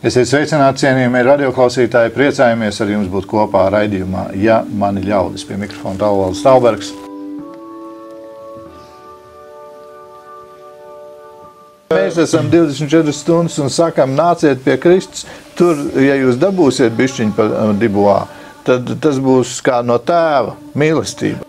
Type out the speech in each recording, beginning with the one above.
Esiet sveicināti, cienījamie radioklausītāji, priecājamies ar jums būt kopā raidījumā Ja mani ļaudis. Pie mikrofona Tālvalds Stalbergs. Mēs esam 24 stundas un sakam, nāciet pie Kristus. Tur, ja jūs dabūsiet bišķiņu pa dibuā, tad tas būs kā no tēva mīlestība.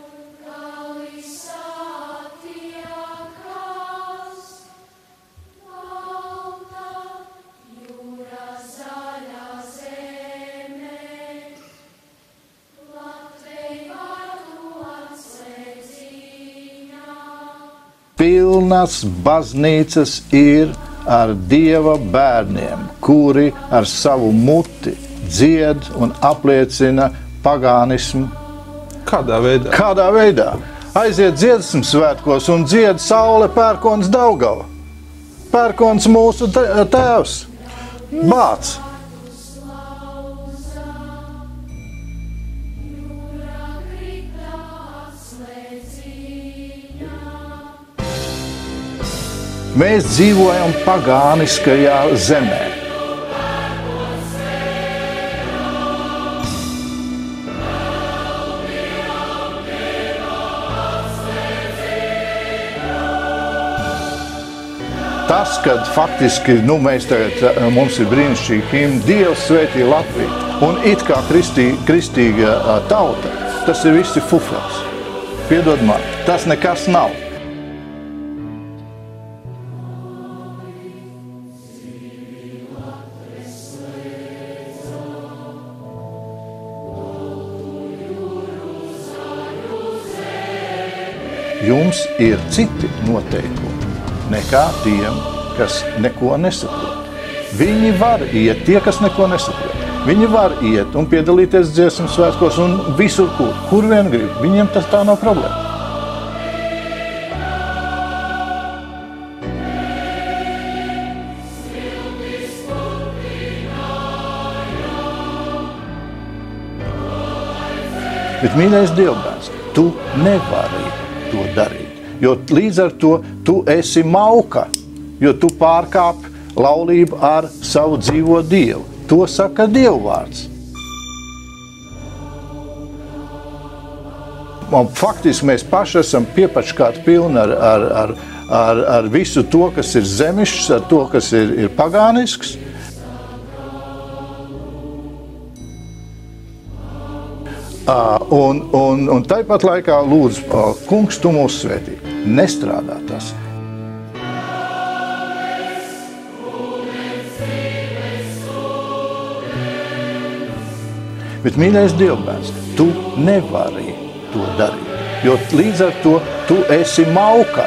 Pilnas baznīcas ir ar Dieva bērniem, kuri ar savu muti dzied un apliecina pagānismu. Kādā veidā? Kādā veidā? Aiziet dziesmu svētkos un dzied Saule pērkons Daugava. Pērkons mūsu tēvs. Bāc. Mēs dzīvojam pagāniskajā zemē. Tas, kad faktiski, mēs tagad, mums ir brīnišķīgi himni, Dievs svētī Latviju, un it kā kristīga tauta, tas ir visi fuflers. Piedod man, tas nekas nav. Jums ir citi noteikumi nekā tiem, kas neko nesaprot. Viņi var iet, tie, kas neko nesaprot. Viņi var iet un piedalīties dziesmu svētkos un visur, kur vien grib. Viņiem tas tā nav problēma. Bet, mīļais Dievbērns, tu nevari to darīt, jo līdz ar to tu esi mauka, jo tu pārkāp laulību ar savu dzīvo Dievu. To saka Dievvārds. Un faktiski mēs paši esam piepačkāti pilni ar visu to, kas ir zemišs, ar to, kas ir pagānisks. Un tāpat laikā lūdzu, kungs, tu mūs svētī. Nestrādā tas. Bet, mīļais Dievbērns, tu nevari to darīt, jo līdz ar to tu esi mauka,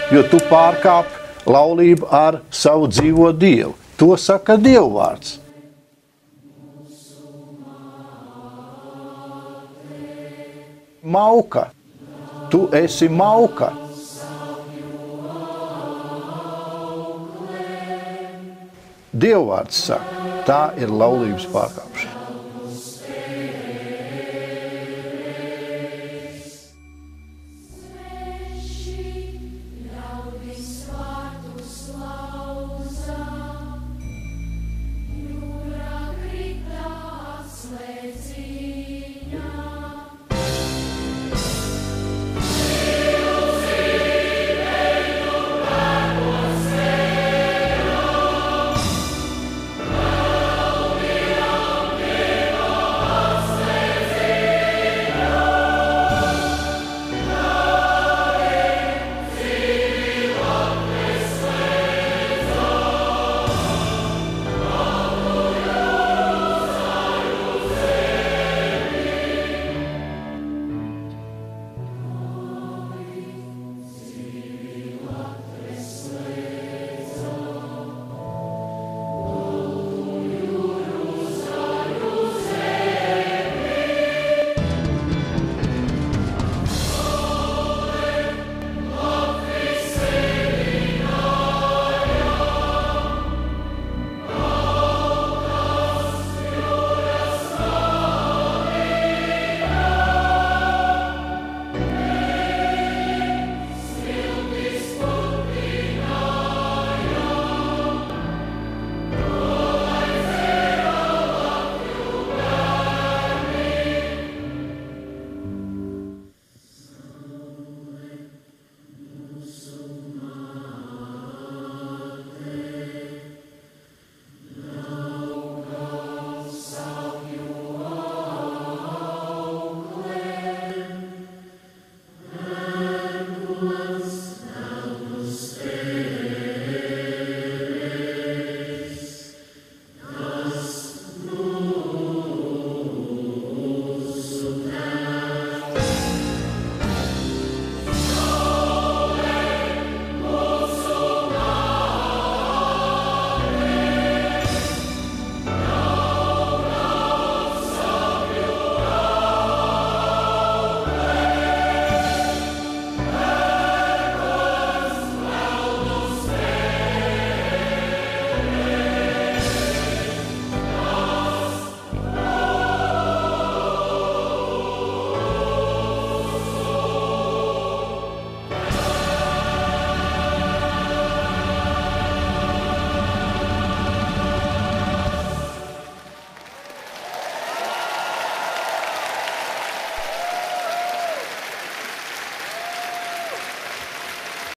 jo tu pārkāp laulību ar savu dzīvo Dievu. To saka Dievvārds. Mauka. Tu esi mauka. Dievvārds saka, tā ir laulības pārkāpšana.